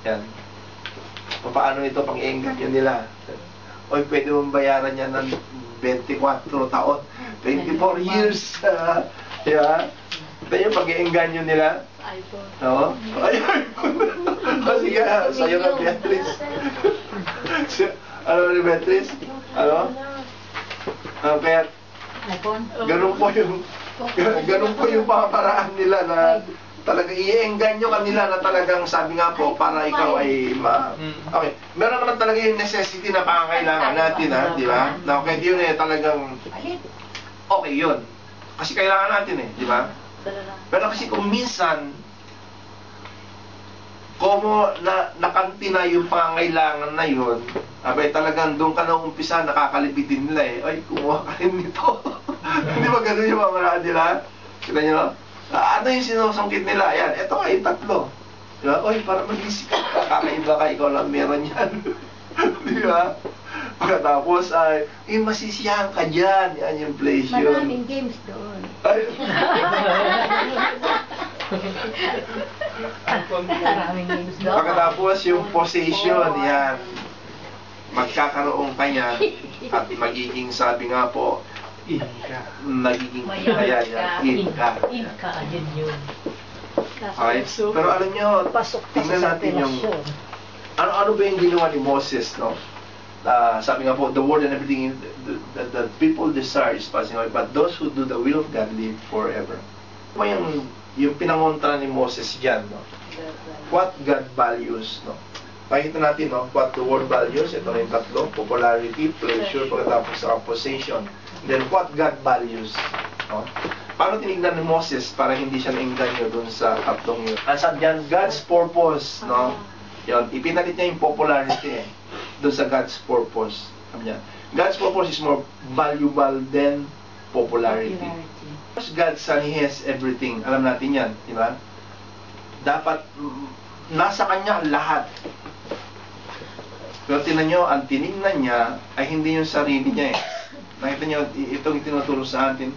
Yan. Paano ito pang-iinganyo nila? Oy, pwede mong bayaran yan ng 24 taon, 24 years. Diba? Ito yung pag-iinganyo nila. iPhone. Oo? Sige, sa'yo na, Beatrice. Ano ni Beatrice? Ano? Kaya, iPhone? ganun po yung pamamaraan nila na talaga i-engganyo kanila na talagang sabi nga po para ikaw ay okay. Meron naman talaga yung necessity na pangangailangan natin di ba? Na okay, yun talagang okay yun. Kasi kailangan natin di ba? Pero kasi kung minsan como nakanti na yung pangangailangan na yun, abay talagang doon ka na umpisa nakakalibitin nila ay kumuha ka rin nito. Hindi ba ganun yung pamamaraan nila? Kita nyo? Ano yung sinusungkit nila? Ayan, ito nga yung tatlo. Diba? Oy, para mag-isip ka, kakaiba ka, ikaw lang meron yan. Diba? Pagkatapos ay, masisiyahan ka dyan. Yan yung pleasure. Maraming games doon. Maraming games doon. Pagkatapos yung possession, yan. Magkakaroon ka yan at magiging, sabi nga po, nagiging kaya yan. Inka, yun. Okay? Pero alam nyo, tingnan natin yung ano ba yung ginawa ni Moses, sabi nga po, the world and everything that people desire is passing away, but those who do the will of God live forever. Ano ba yung pinangontra ni Moses dyan, what God values, Pakita natin, what the world values, ito na yung tatlo, popularity, pleasure, pagkatapos sa possession. Then, what God values. Paano tinignan ni Moses para hindi siya nainganyo dun sa tatlong yun? Ang sabi yan, God's purpose, Yun, ipinalit niya yung popularity dun sa God's purpose. Sabi niya, God's purpose is more valuable than popularity. Because God's Son, He has everything. Alam natin yan, di ba? Dapat, nasa Kanya lahat. Pero tinan nyo, ang tinignan niya ay hindi yung sarili niya Nakita niyo, itong itinuturo sa atin,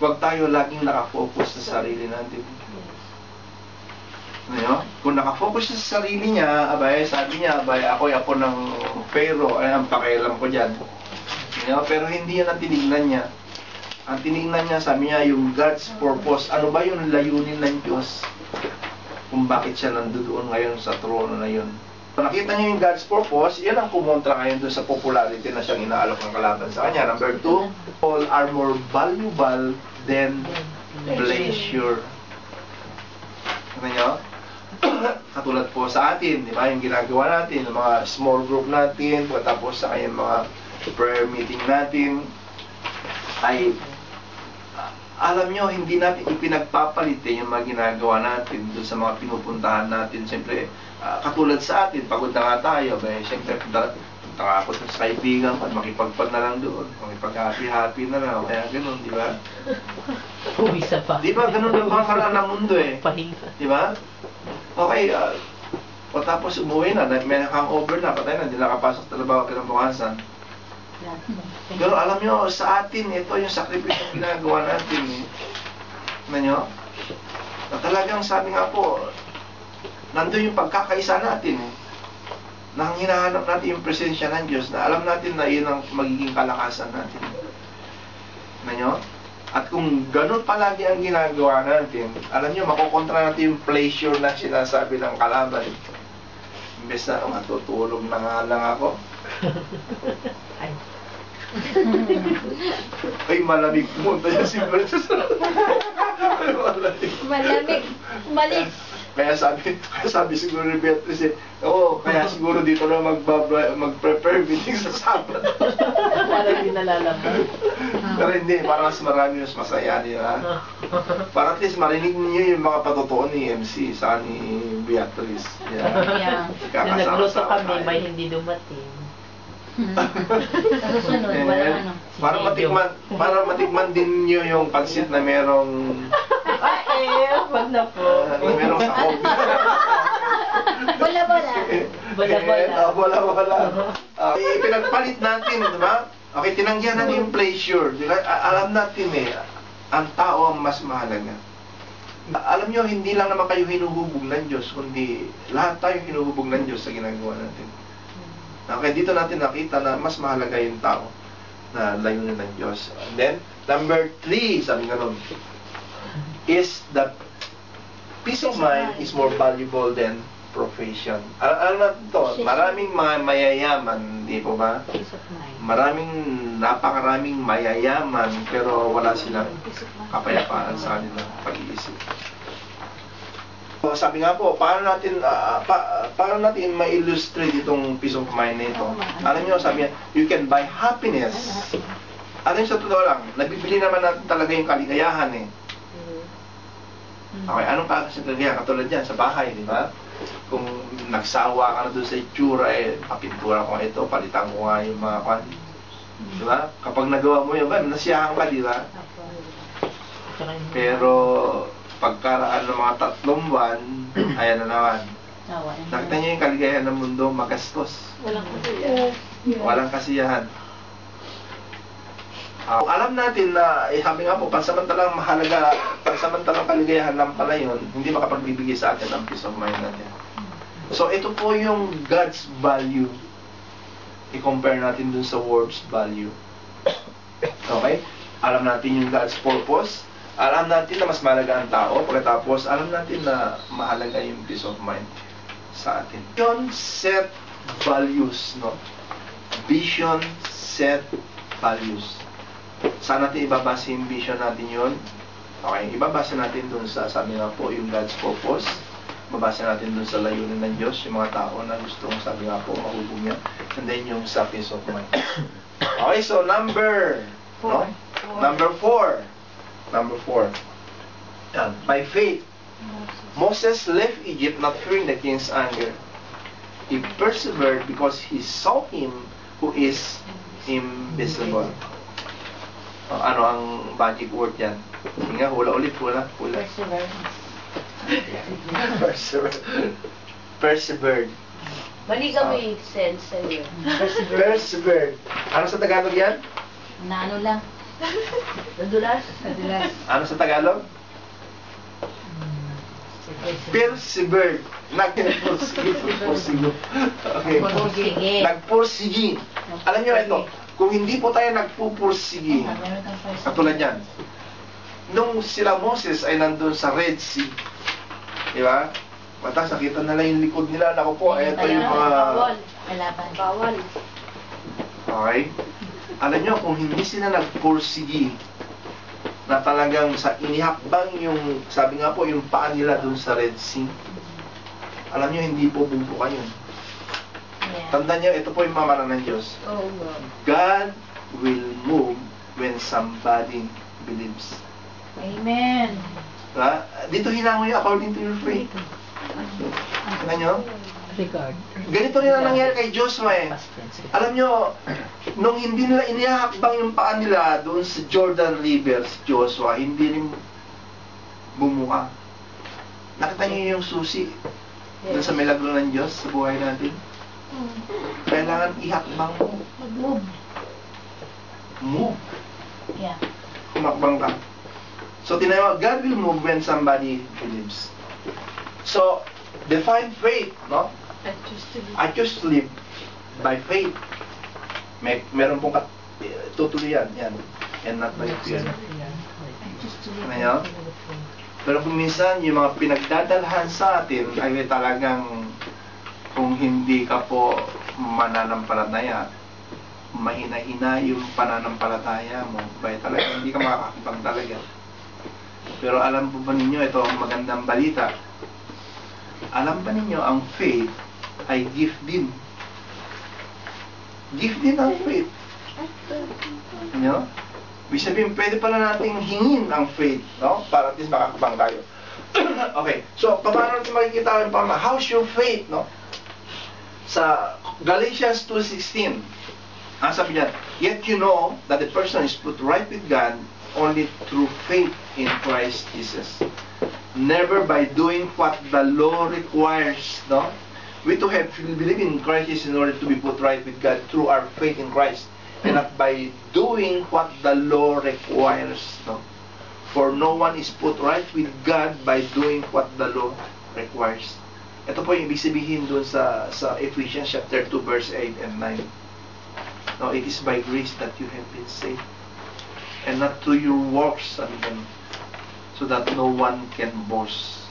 huwag tayo laging nakafocus sa sarili natin. Kung nakafocus sa sarili niya, sabi niya, ako'y apo ng Pharaoh, ay ang pakialam ko dyan. Pero hindi yan ang tinignan niya. Ang tinignan niya, sabi niya, yung God's purpose. Ano ba yung layunin ng Diyos? kung bakit siya nandoon ngayon sa trono na yun. Nakita niyo yung God's purpose, yan ang kumontra ngayon dun sa popularity na siyang inaalok ng kalaban sa kanya. Number 2, all are more valuable than pleasure. Ano nyo? Katulad po sa atin, di ba? Yung ginagawa natin, yung mga small group natin, pagkatapos sa kanyang mga prayer meeting natin, ay alam nyo, hindi natin ipinagpapalit yung mga ginagawa natin doon sa mga pinupuntahan natin. Siyempre, katulad sa atin, pagod na nga tayo, siyempre, punta nga ako sa kaibigan, makipagpag na lang doon, makipag-happy-happy na lang, kaya gano'n, di ba? Umisa pa. Di ba, gano'n lang mga karaan ng mundo eh. Pahinga. Di ba? Okay, o tapos umuwi na, may hangover na, patay na, hindi nakapasok sa trabaho kinabukasan. Pero alam nyo, sa atin, ito yung sakripisyo ginagawa natin eh. Ano nyo? Na talagang sabi nga po, nandun yung pagkakaisa natin eh. Nang hinahanap natin yung presensya ng Diyos, na alam natin na yun ang magiging kalakasan natin. Ano nyo? At kung ganun palagi ang ginagawa natin, alam nyo, makukontra natin yung pleasure na sinasabi ng kalaban. Imbes na, matutulog na nga lang ako. Ay, malamig pumunta niya si Bertus. Malamig. Malis. Kaya sabi siguro ni Beatrice, kaya siguro dito na mag-prepare meeting sa Sabado. Para hindi nalalaman. Pero hindi, para mas marami mas masaya niya. Para at least marinig niyo yung mga patotoo ni MC sa ni Beatrice. Yeah. Nung nagluto kami, may hindi dumating. Sa susunod, wala ano. Para matikman din niyo yung pansit na merong Wag na po. merong sahog. Wala. Wala. Pinagpalit natin, di ba? Okay, tinanggihan natin yung pleasure. Di ba? Alam natin ang tao ang mas mahalaga. Alam nyo, hindi lang naman kayo hinuhubog ng Diyos, kundi lahat tayo hinuhubog ng Diyos sa ginagawa natin. Okay, dito natin nakita na mas mahalaga yung tao na layunin ng Diyos. And then, number 3, sabi nga nun, is that peace of mind is more valuable than profession. Alam natin to, maraming mga mayayaman, di po ba? Napakaraming mayayaman, pero wala silang kapayapaan sa kanilang pag-iisip. So, sabi nga po, paano natin ma-illustrate itong peace of mind na ito? Alam nyo, sabi niya, you can buy happiness. Alam nyo, sa totoo lang, nabibili naman natin talaga yung kaligayahan eh. Okay, anong kaligayahan? Katulad yan, sa bahay, di ba? Kung nagsawa ka na doon sa itsura, papintura ko ito, palitan ko nga yung mga kwan. Di ba? Kapag nagawa mo yun, nasiyahan ka, di ba? Pero, pagkaraan ng mga 3 buwan, ayan na naman. Nakita niyo yung kaligayahan ng mundo, magastos. Walang kasiyahan. Alam natin na, sabi nga po, pansamantalang mahalaga, pansamantalang kaligayahan lang pala yun, hindi makapagbibigay sa atin ang peace of mind natin. So, ito po yung God's value. I-compare natin dun sa world's value. Okay? Alam natin yung God's purpose. Alam natin na mas mahalaga ang tao. Pagkatapos, alam natin na mahalaga yung peace of mind sa atin. Vision, set values, no? Vision, set values. Saan natin ibabase yung vision natin yun? Okay, ibabase natin dun sa, sabi nga po, yung God's purpose. Ibabase natin dun sa layunin ng Diyos, yung mga tao na gustong, sabi nga po, mahubog niya. And then yung sa peace of mind. Okay, so number 4. Number 4. By faith, Moses left Egypt not fearing the king's anger. He persevered because he saw him who is invisible. Ano ang magic word yan? Sige nga, hula ulit. Persevered. Mali ka may sense sa'yo. Persevered. Ano sa Tagalog yan? Na ano lang. Nadulas. Ano sa Tagalog? Persevered. Nagpursige. Okay. Nagpursige. Alam niyo ito, kung hindi po tayo nagpupursige, katulad yan, nung sila Moses ay nandun sa Red Sea, Di ba? Mata, sakitan na lang yung likod nila. Naku po, ito yung mga... Bawal. Kalaban. Bawal. Okay? Alam nyo, kung hindi sila nagpursigi na talagang sa inihakbang yung, sabi nga po, yung paa nila dun sa Red Sea, alam nyo, hindi po bubuka yun. Yeah. Tandaan nyo, ito po yung mamana ng Diyos. Oh, God. God will move when somebody believes. Amen. Diba? Dito hinangoy according to your faith. Tignan nyo? Regard. Ganito rin ang nangyari kay Joshua eh. Alam nyo, nung hindi nila inihakbang yung paa nila doon sa Jordan River, si Joshua, hindi rin bumuka. Nakita nyo yung susi doon sa milagro ng Diyos sa buhay natin? Kailangan ihakbang mo. Mag-move. Move. Yeah. Humakbang ka. So, tinayo, God will move when somebody believes. So, define faith, no? I choose to live by faith. Meron pong tutuloyan yan. And not by fear. Ano? Pero kung minsan, yung mga pinagdadalhan sa atin ay talagang kung hindi ka po mananampalataya, mahina-hina yung pananampalataya mo, ba talaga hindi ka makakakibang talaga. Pero alam po ba ninyo, ito ang magandang balita. Alam ba ninyo, ang faith ay gift din. Gift din ang faith. Ano? Ibig sabihin, pwede pala nating hingin ang faith, no? Para at least makakabang tayo. Okay, so paano natin makikita yung pama? How's your faith, no? Sa Galatians 2:16, ang sabi niya, yet you know that the person is put right with God only through faith in Christ Jesus. Never by doing what the law requires, no? We to have believe in Christ Jesus in order to be put right with God through our faith in Christ, and not by doing what the law requires, no? For no one is put right with God by doing what the law requires. Ito po yung ibig sabihin doon sa Ephesians chapter 2 verse 8 and 9. No, it is by grace that you have been saved, and not through your works, sabi ganun, so that no one can boast.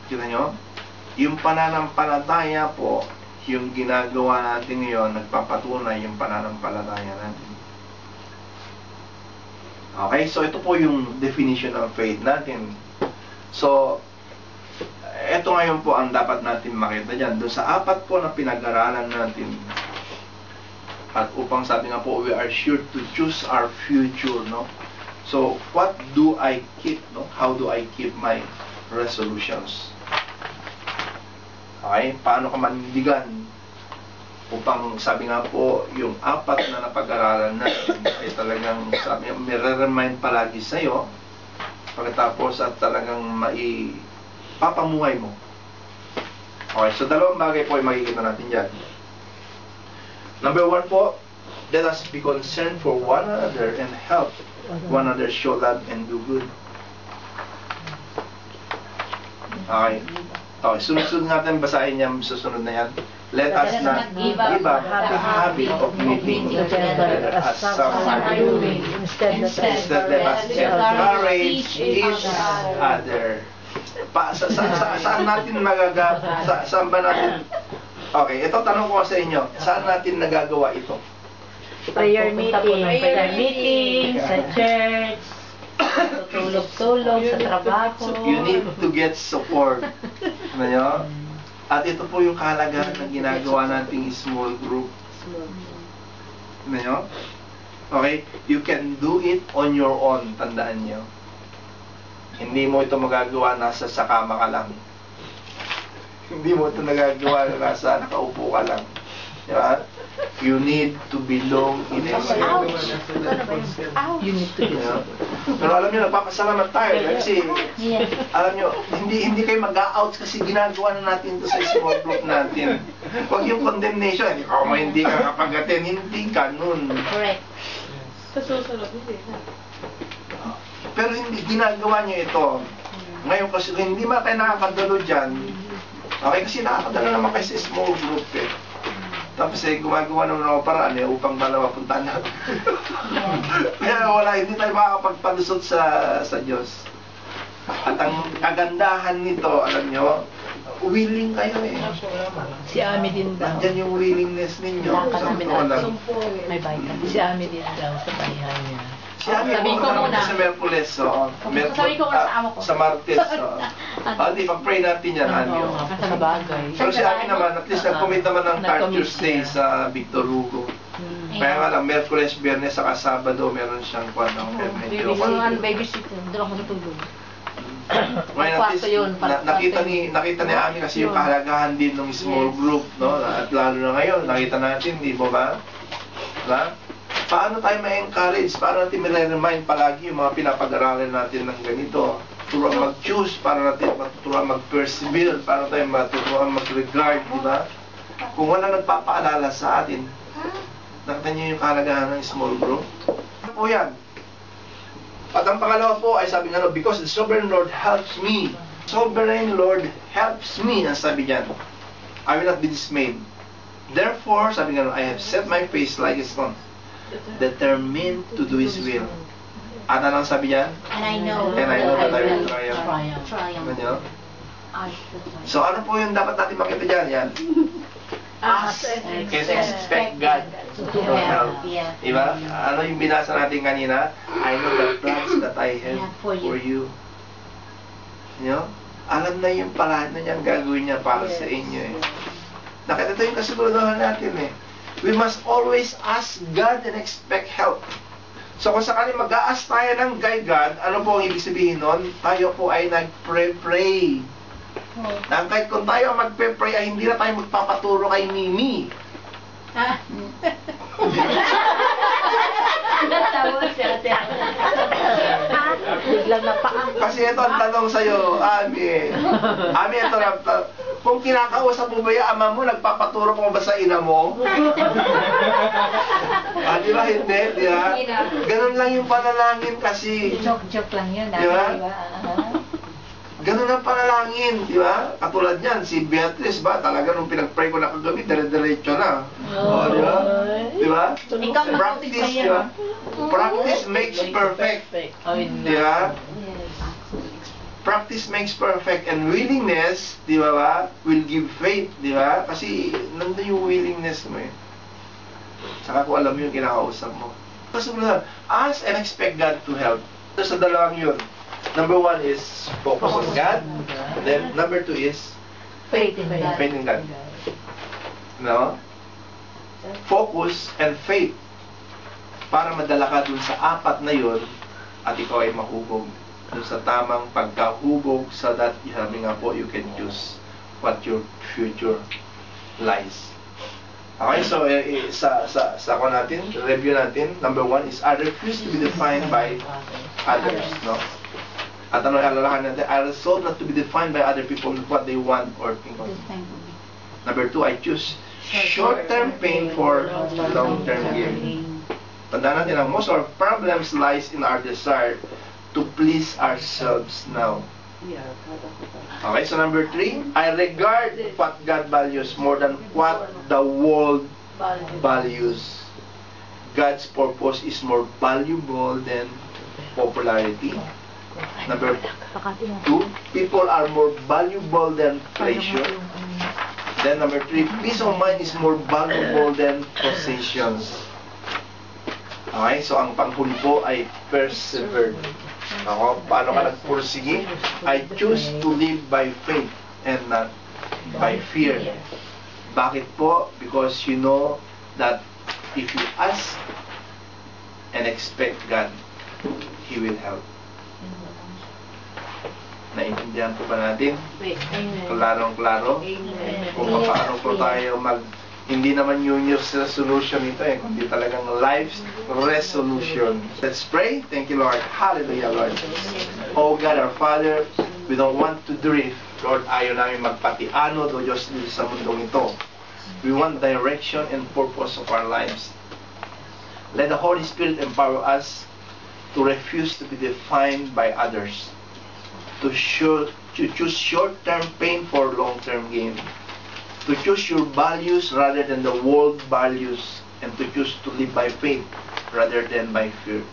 Kita nyo? Yung pananampalataya po, yung ginagawa natin ngayon, nagpapatunay yung pananampalataya natin. Okay, so ito po yung definition of faith natin. So, ito ngayon po ang dapat natin makita dyan. Doon sa apat po na pinag-aralan natin, at upang sabi nga po, we are sure to choose our future, no? So, what do I keep, no? How do I keep my resolutions? Okay, paano ka manindigan? Upang sabi nga po, yung apat na napag-aralan natin ay talagang sabi, may-remind palagi sa'yo pagkatapos at talagang maipapamuhay mo. Okay, so dalawang bagay po ay makikita natin dyan. Number 1 po, let us be concerned for one another and help one another show love and do good. Okay. Okay, sunod-sunod natin basahin niya susunod na yan. Let us not give up the habit of meeting together as some are doing. Instead, let us encourage each other. Saan natin saan ba natin? Okay, ito tanong ko sa inyo. Saan natin nagagawa ito? Prayer meeting, sa church, tulog-tulog, sa trabaho. You need to get support. Ano nyo? At ito po yung kahalagahan na ginagawa nating small group. Ano nyo? Okay? You can do it on your own. Tandaan nyo. Hindi mo ito magagawa nasa sa kama ka lang. Hindi mo ito nagagawa na nasa nakaupo ka lang. Diba? You need to belong in a church. You need to be. Pero alam nyo, nagpapasalamat tayo kasi alam nyo, hindi kayo mag-a-out kasi ginagawa na natin ito sa small group natin. Huwag yung condemnation, hindi ka kapag-attend, hindi ka nun. Correct. Pero hindi ginagawa nyo ito. Ngayon kasi hindi ba kayo nakakadalo dyan, okay, kasi nakakadalo naman kayo sa small group eh. Tapos gumagawa naman ako paraan upang dalawa puntahan natin. Kaya wala, hindi tayo makakapagpalusot sa Diyos. At ang kagandahan nito, alam nyo, willing kayo eh. Si Ami din daw. Nandyan yung willingness ninyo. Sa totoo lang. May vitamin. Si Ami din daw sa bahay niya. Si Ami, Sabihin ko muna. sa Merkules, Sabihin ko muna sa amo ko. Sa Martes, Hindi, pag-pray natin yan, Ami. Oo nga, sa bagay. Pero si Ami naman, at least nag-commit naman ng third Tuesday sa Victor Hugo. Kaya nga lang, Merkules, Biyernes, saka Sabado, meron siyang kwan ng medyo. Babysitter. Doon ako natutulog. Ngayon, at least, nakita ni Ami kasi yung kahalagahan din ng small group, no? At lalo na ngayon, nakita natin, di ba ba? Diba? Paano tayo ma-encourage? Paano natin ma-remind palagi yung mga pinapag-aralan natin ng ganito? Turuan mag-choose, para natin matuturuan mag-persevere, para tayo matuturuan mag-regard, di ba? Kung wala nagpapaalala sa atin, nakita niyo yung kahalagahan ng small group? Ano po yan? At ang pangalawa po ay sabi nga, because the sovereign Lord helps me. Sovereign Lord helps me, ang sabi niyan. I will not be dismayed. Therefore, sabi nga, I have set my face like a stone, determined to do His will. At anong sabi niyan? And I know that I will triumph. Ano? So ano po yung dapat natin makita dyan? Yan. Ask and expect God to help. Diba? Ano yung binasa natin kanina? I know the plans that I have for you. You know? Alam na yung paraan na niyang gagawin niya para sa inyo eh. Nakita ito yung kasiguraduhan natin eh. We must always ask God and expect help. So kung sakali mag-a-ask tayo ng kay God, ano po ang ibig sabihin nun? Tayo po ay nag-pray. Nang kahit kung tayo magpe-pray ay hindi na tayo magpapaturo kay Mimi. Biglang napaan. Kasi ito ang tanong sa'yo, Ami. Ami, ito na, kung kinakausap mo ba yung ama mo, nagpapaturo mo ba sa ina mo? Di ba? Hindi, di ba? Ganun lang yung panalangin kasi. Joke lang yun. Di ba? Ganun ang panalangin, di ba? Katulad yan, si Beatrice ba, talaga nung pinag-pray ko na kagabi, dire-diretso na. Di ba? Di ba? Practice, di ba? Practice makes perfect. Di ba? Practice makes perfect, and willingness, di ba ba, will give faith, di ba? Kasi nandun yung willingness mo eh. Saka kung alam mo yung kinakausap mo. Kasunod, ask and expect God to help. Sa dalawang yun, number one is focus on God. Then number two is Faith in God. faith in God. No? Focus and faith para madala ka dun sa apat na yun at ikaw ay mahubog dun sa tamang pagkahubog so that sabi nga po you can choose what your future lies. Okay, so sa ako natin, review natin. Number one is I refuse to be defined by others, no? At ano yung alalahan natin? I resolve not to be defined by other people what they want or think of. Number two, I choose short-term pain for long-term gain. Tandaan natin ang most of our problems lies in our desire to please ourselves now. Okay, so number three, I regard what God values more than what the world values. God's purpose is more valuable than popularity. Number two, people are more valuable than pleasure. Then number three, peace of mind is more valuable than possessions. Okay, so ang panghuli po ay persevere. Ako, paano ka nagpursige? I choose to live by faith and not by fear. Bakit po? Because you know that if you ask and expect God, He will help. Naintindihan po ba natin? Klarong-klaro? Kung paano po tayo hindi naman New Year's resolution ito kundi talagang life's resolution. Let's pray. Thank you, Lord. Hallelujah, Lord. Oh God, our Father, we don't want to drift. Lord, ayaw namin magpatiano, O Diyos, dito sa mundong ito. We want direction and purpose of our lives. Let the Holy Spirit empower us to refuse to be defined by others, to choose short-term pain for long-term gain, to choose your values rather than the world values, and to choose to live by faith rather than by fear.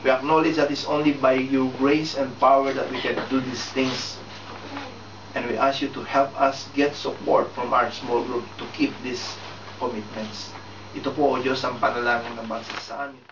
We acknowledge that it's only by your grace and power that we can do these things. And we ask you to help us get support from our small group to keep these commitments. Ito po, O Diyos, ang panalangin ng bangsa sa amin.